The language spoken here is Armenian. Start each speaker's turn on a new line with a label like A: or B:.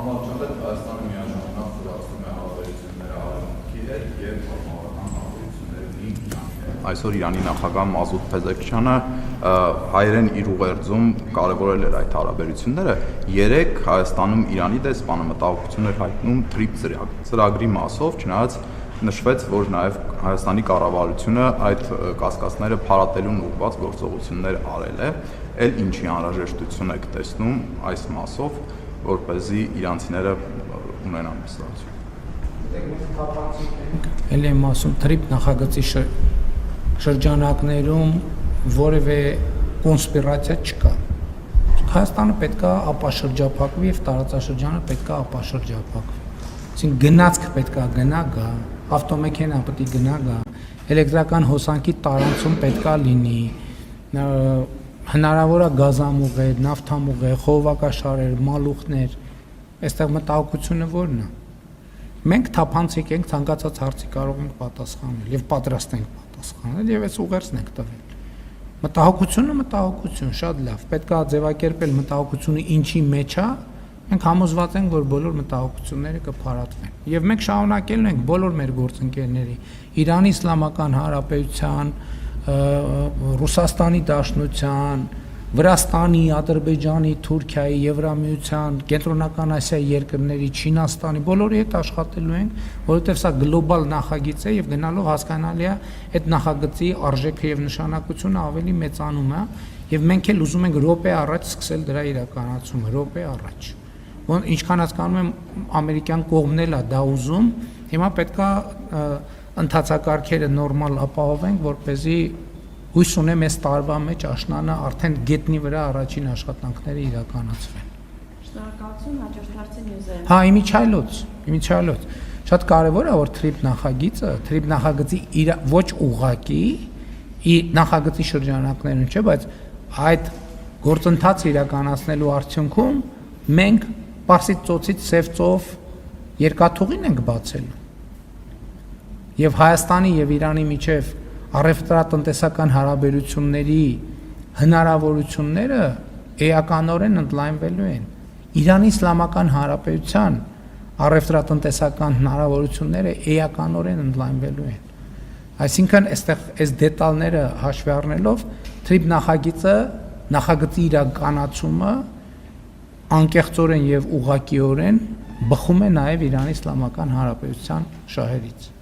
A: Համապատասխան Հայաստանը միաժամանակ խորացնում է հարաբերությունները Արևմուտքի հետ եւ ռազմավարական հարաբերությունները Իրանի հետ։ Այսօր Իրանի նախագահ Մազուդ Փեզեքչյանը հայերեն իր ուղերձում կարևորել էր այդ հարաբերությունները։ Երեք Հայաստանում Իրանի դեսպանը մտահոգություն էր հայտնում TRIP ծրագրի մասով, չնայած նշվեց, որ նաև Հայաստանի կառավարությունը այդ կասկածները փարատելուն ուղղված գործողություններ արել է, էլ ինչի անհրաժեշտություն եք տեսնում այս մասով, որպեսզի իրանցիները ունենան վստահություն։
B: Էլ եմ ասում, TRIP նախագծի շրջանակներում որևէ կոնսպիրացիա չկա։ Հայաստանը պետք է ապաշրջափակվի եւ տարածաշրջանը պետք է ապաշրջափակվի։ Այսինքն գնացքը պետք է գնա գա, ավտոմեքենան պետք է գնա գա, էլեկտրական հոսանքի տարանցում պետք է լինի, հնարավոր է գազամուղեր, նավթամուղեր, խողովակաշարեր, մալուխներ, այստեղ մտահոգությունը ո՞րն է։ Մենք թափանցիկ ենք, ցանկացած հարցի կարող ենք պատասխանել եւ պատրաստ ենք պատասխանել եւ այս ուղերձն ենք տվել։ Մտահոգություն, շատ լավ, պետք է ձևակերպել մտահոգությունը ինչի մեջ է, մենք համոզված ենք, որ բոլոր մտահոգությունները կփարատվեն։ Եվ մենք շարունակելու ենք բոլոր մեր գործընկերների, Իրանի Իսլամական Հանրապետության, Ռուսաստանի Դաշնության, Վրաստանի, Ադրբեջանի, Թուրքիայի, Եվրամիության, Կենտրոնական Ասիայի երկրների, Չինաստանի, բոլորի հետ աշխատելու ենք, որովհետև սա գլոբալ նախագիծ է եւ գնալով հասկանալի է այդ նախագծի արժեքը եւ նշանակությունը ավելի մեծանում է եւ մենք էլ ուզում ենք րոպե առաջ սկսել դրա իրականացումը, րոպե առաջ։ Ոնց ինչքան հասկանում եմ ամերիկյան կողմն էլ է դա ուզում, հիմա պետքա ընթացակարգերը նորմալ ապահովենք, որպեսզի հույս ունեմ այս տարվա մեջ աշնանը արդեն գետնի վրա առաջին աշխատանքները իրականացվեն։
C: Շնորհակալություն, հաջորդ հարցին ուզեմ։
B: Հա, իմիջիայլոց։ Շատ կարևոր է, որ TRIP նախագծի ոչ ուղղակի նախագծի շրջանակներում չէ, բայց այդ գործընթացը իրականացնելու արդյունքում մենք Պարսից ծոցից Սև ծով երկաթուղին ենք բացելու։ Եվ Հայաստանի եւ Իրանի միջև առևտրատնտեսական հարաբերությունների հնարավորությունները էականորեն ընդլայնվելու են։ Իրանի Իսլամական Հանրապետության առևտրատնտեսական հնարավորությունները էականորեն ընդլայնվելու են։ Այսինքն այստեղ այս դետալները հաշվի առնելով TRIP նախագծի իրականացումը անկեղծորեն եւ ուղղակիորեն բխում է նաեւ Իրանի Իսլամական Հանրապետության շահերից։